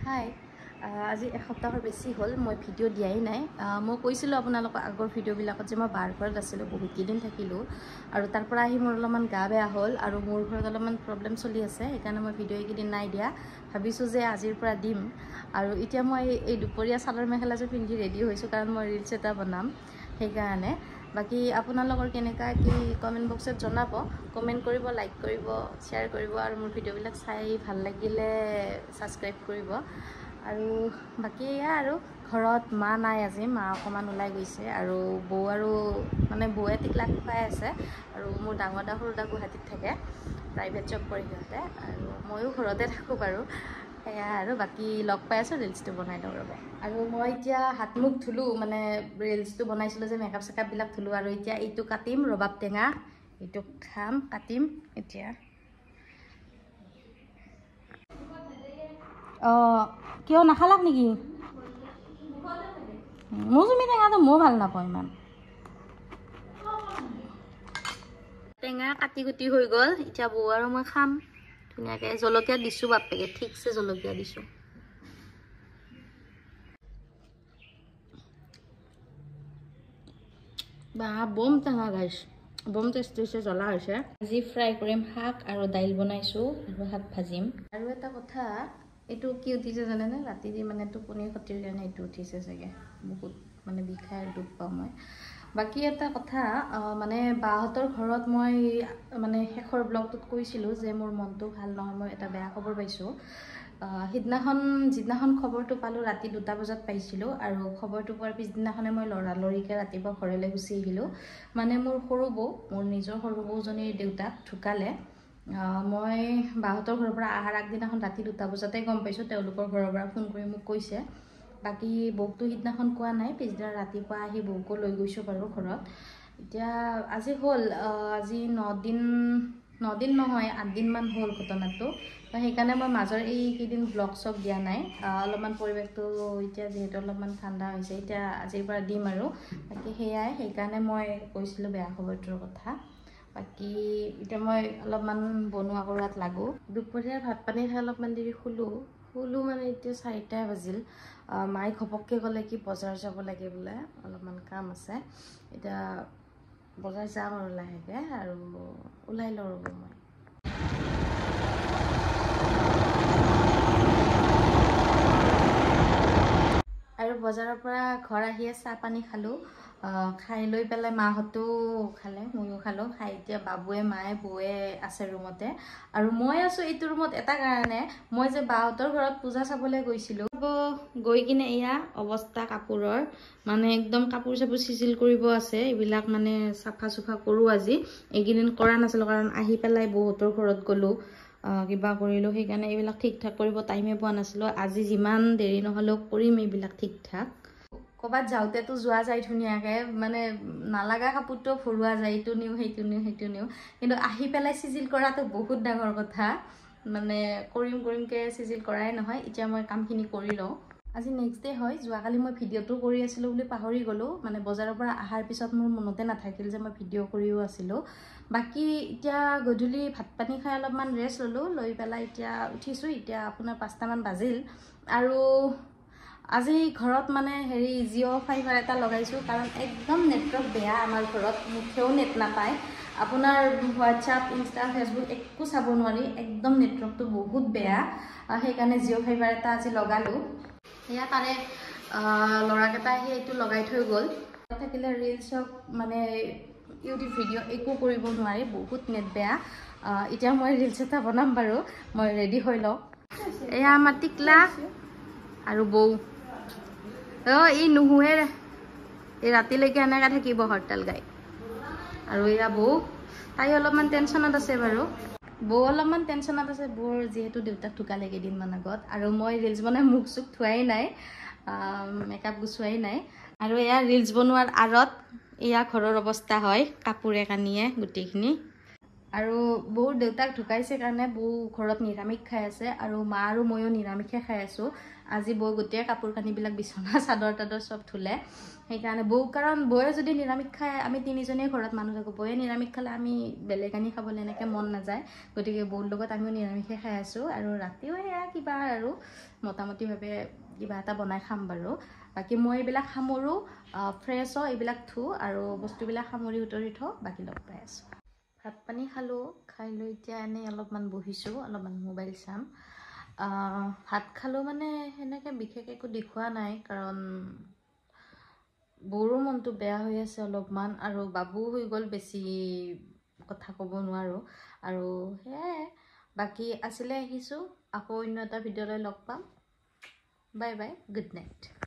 হাই আজি এসপ্তাহৰ বেছি হ'ল মই ভিডিঅ' দিয়াই নাই মই কৈছিলোঁ আপোনালোকক আগৰ ভিডিঅ'বিলাকত যে মই বাৰ ঘৰত আছিলোঁ বহুত কেইদিন থাকিলোঁ আৰু তাৰ পৰা আহি মোৰ অলপমান গা বেয়া হ'ল আৰু মোৰ ঘৰত অলপমান প্ৰব্লেম চলি আছে সেইকাৰণে মই ভিডিঅ' এইকেইদিন নাই দিয়া ভাবিছোঁ যে আজিৰ পৰা দিম আৰু এতিয়া মই এই দুপৰীয়া চাদৰ মেখেলাযোৰ পিন্ধি ৰেডি হৈছোঁ কাৰণ মই ৰিলছ এটা বনাম সেইকাৰণে বাকি আপোনালোকৰ কেনেকা কি কমেন্ট বক্সত জনাব কমেন্ট কৰিব লাইক কৰিব শ্বেয়াৰ কৰিব আৰু মোৰ ভিডিঅ'বিলাক চাই ভাল লাগিলে সাবস্ক্ৰাইব কৰিব আৰু বাকি এয়া আৰু ঘৰত মা নাই আজি মা অকমান ওলাই গৈছে আৰু বৌ আৰু মানে বৌয়ে টিকলা খুৱাই আছে আৰু মোৰ ডাঙৰ দা সৰু দা গুৱাহাটীত থাকে প্ৰাইভেট জব কৰি সিহঁতে আৰু ময়ো ঘৰতে থাকোঁ বাৰু এয়া আৰু বাকি লগ পাই আছোঁ ৰিলছটো বনাই লওঁ ৰ'ব আৰু মই এতিয়া হাত মুখ ধুলোঁ মানে ৰিলছটো বনাইছিলোঁ যে মেকআপ চেকআপবিলাক ধুলোঁ আৰু এতিয়া এইটো কাটিম ৰবাব টেঙা এইটো খাম কাটিম এতিয়া কিয় নাখালাক নেকি মৌচুমী টেঙাটো মই ভাল নাপাওঁ ইমান টেঙা কাটি কুটি হৈ গ'ল এতিয়া বৌ আৰু মই খাম ধুনীয়াকৈ জলকীয়া দিছোঁ বাপেকে ঠিকছে জলকীয়া দিছোঁ বা বম টেঙা গাইছ বম টেষ্টি হৈছে জ্বলা হৈছে আজি ফ্ৰাই কৰিম শাক আৰু দাইল বনাইছোঁ আৰু শাক ভাজিম আৰু এটা কথা এইটো কি উঠিছে জানেনে ৰাতি দি মানে টোপনি ক্ষতিৰ কাৰণে এইটো উঠিছে চাগে বহুত মানে বিষাই দুখ পাওঁ মই বাকি এটা কথা মানে বাহঁতৰ ঘৰত মই মানে শেষৰ ব্লগটোত কৈছিলোঁ যে মোৰ মনটো ভাল নহয় মই এটা বেয়া খবৰ পাইছোঁ যিদিনাখন খবৰটো পালোঁ ৰাতি 2টা বজাত পাইছিলোঁ আৰু খবৰটো পোৱাৰ পিছদিনাখনে মই লৰালৰিকৈ ৰাতিপুৱা ঘৰলৈ গুচি আহিলোঁ মানে মোৰ সৰু বৌ মোৰ নিজৰ সৰু বৌজনীৰ দেউতাক ঢুকালে মই বাহঁতৰ ঘৰৰ পৰা আহাৰ আগদিনাখন ৰাতি 2টা বজাতে গম পাইছোঁ তেওঁলোকৰ ঘৰৰ পৰা ফোন কৰি মোক কৈছে বাকি বৌকটো সিদিনাখন কোৱা নাই পিছদিনা ৰাতিপুৱা আহি বৌকো লৈ গৈছোঁ বাৰু ঘৰত এতিয়া আজি হ'ল আজি 9 দিন নহয় 8 দিনমান হ'ল ঘটনাটো সেইকাৰণে মই মাজৰ এইকেইদিন ব্লগ চগ দিয়া নাই অলপমান পৰিৱেশটো এতিয়া যিহেতু অলপমান ঠাণ্ডা হৈছে এতিয়া আজিৰ পৰা দিম আৰু বাকি সেয়াই সেইকাৰণে মই কৈছিলোঁ বেয়া খবৰটোৰ কথা বাকি এতিয়া মই অলপমান বনোৱা কৰাত লাগো দুপৰীয়াৰ ভাত পানী খাই অলপমান দেৰি শুলো মানে এতিয়া 4টা বাজিল মায়ে ঘপককৈ ক'লে কি বজাৰ যাব লাগে বোলে অলপমান কাম আছে এতিয়া বজাৰ যাম আৰু লাহেকৈ আৰু ওলাই লওঁ ৰ'ব মই আৰু বজাৰৰ পৰা ঘৰ আহিয়ে চাহ পানী খালোঁ খাই লৈ পেলাই মাহঁতেও খালে ময়ো খালোঁ খাই এতিয়া বাবুৱে মায়ে বৌয়ে আছে ৰুমতে আৰু মই আছোঁ এইটো ৰুমত এটা কাৰণে মই যে বাহঁতৰ ঘৰত পূজা চাবলৈ গৈছিলোঁ গৈ কিনে এয়া অৱস্থা কাপোৰৰ মানে একদম কাপোৰ চাপোৰ চিজিল কৰিব আছে এইবিলাক মানে চাফা চুফা কৰোঁ আজি এইকেইদিন কৰা নাছিলোঁ কাৰণ আহি পেলাই বৌহঁতৰ ঘৰত গ'লোঁ কিবা কৰিলোঁ সেইকাৰণে এইবিলাক ঠিক ঠাক কৰিব টাইমে পোৱা নাছিলোঁ আজি যিমান দেৰি নহ'লেও কৰিম এইবিলাক ঠিক ঠাক ক'ৰবাত যাওঁতেতো যোৱা যায় ধুনীয়াকৈ মানে নালাগা কাপোৰটো ভৰোৱা যায় এইটো নিওঁ সেইটো নিওঁ কিন্তু আহি পেলাই চিজিল কৰাটো বহুত ডাঙৰ কথা মানে কৰিমকৈ চিজিল কৰাই নহয় এতিয়া মই কামখিনি কৰি লওঁ আজি নেক্সট ডে হয় যোৱাকালি মই ভিডিঅ'টো কৰি আছিলোঁ বুলি পাহৰি গ'লোঁ মানে বজাৰৰ পৰা অহাৰ পিছত মোৰ মনতে নাথাকিল যে মই ভিডিঅ' কৰিও আছিলোঁ বাকি এতিয়া গধূলি ভাত পানী খাই অলপমান ৰেষ্ট ল'লোঁ লৈ পেলাই এতিয়া উঠিছোঁ এতিয়া আপোনাৰ 5টামান বাজিল আৰু আজি ঘৰত মানে জিঅ' ফাইবাৰ এটা লগাইছোঁ কাৰণ একদম নেটৱৰ্ক বেয়া আমাৰ ঘৰত মুঠেও নেট নাপায় আপোনাৰ হোৱাটছআপ ইনষ্টা ফেচবুক একো চাব নোৱাৰি একদম নেটৱৰ্কটো বহুত বেয়া সেইকাৰণে জিঅ' ফাইবাৰ এটা আজি লগালোঁ এয়া তাৰে ল'ৰাকেইটা আহি এইটো লগাই থৈ গ'ল থাকিলে ৰিলছক মানে ইউটিউব ভিডিঅ' একো কৰিব নোৱাৰি বহুত নেট বেয়া এতিয়া মই ৰিলছ এটা বনাম বাৰু মই ৰেডি হৈ লওঁ এয়া আমাৰ টিকলা আৰু বৌ এই নুহুৱে এই ৰাতিলৈকে এনেকৈ থাকিব হৰতাল গাই আৰু এয়া বৌ তাই অলপমান টেনশ্যনত আছে বাৰু বৌ অলপমান টেনশ্যনত আছে বৌৰ যিহেতু দেউতাক ঢুকালে কেইদিনমান আগত আৰু মই ৰিলছ বনাই মুখ চুখ ধোৱাই নাই মেকআপ গুচোৱাই নাই আৰু এয়া ৰিলছ বনোৱাৰ আঁৰত এয়া ঘৰৰ অৱস্থা হয় কাপোৰে কানিয়ে গোটেইখিনি আৰু বৌৰ দেউতাক ঢুকাইছে কাৰণে বৌ ঘৰত নিৰামিষ খাই আছে আৰু মা আৰু ময়ো নিৰামিষে খাই আছোঁ আজি বৌ গোটেই কাপোৰ কানিবিলাক বিছনা চাদৰ তাদৰ চব ধুলে সেইকাৰণে বৌ কাৰণ বৌয়ে যদি নিৰামিষ খায় আমি তিনিজনেই ঘৰত মানুহ থাকোঁ বৌয়ে নিৰামিষ খালে আমি বেলেগ আনি খাবলৈ এনেকৈ মন নাযায় গতিকে বৌৰ লগত আমিও নিৰামিষে খাই আছোঁ আৰু ৰাতিও সেয়া কিবা আৰু মোটামুটিভাৱে কিবা এটা বনাই খাম বাৰু বাকী মই এইবিলাক সামৰোঁ ফ্ৰেছ হওঁ এইবিলাক ধুওঁ আৰু বস্তুবিলাক সামৰি উতৰি থওঁ বাকী লগ পাই আছোঁ ভাত পানী খালোঁ খাই লৈ এতিয়া এনেই অলপমান বহিছোঁ অলপমান মোবাইল চাম ভাত খালোঁ মানে সেনেকৈ বিশেষ একো দেখুওৱা নাই কাৰণ বৌৰো মনটো বেয়া হৈ আছে অলপমান আৰু বাবু হৈ গ'ল বেছি কথা ক'ব নোৱাৰোঁ আৰু সেয়াই বাকী আজিলৈ আহিছোঁ আকৌ অন্য এটা ভিডিঅ'লৈ লগ পাম বাই বাই গুড নাইট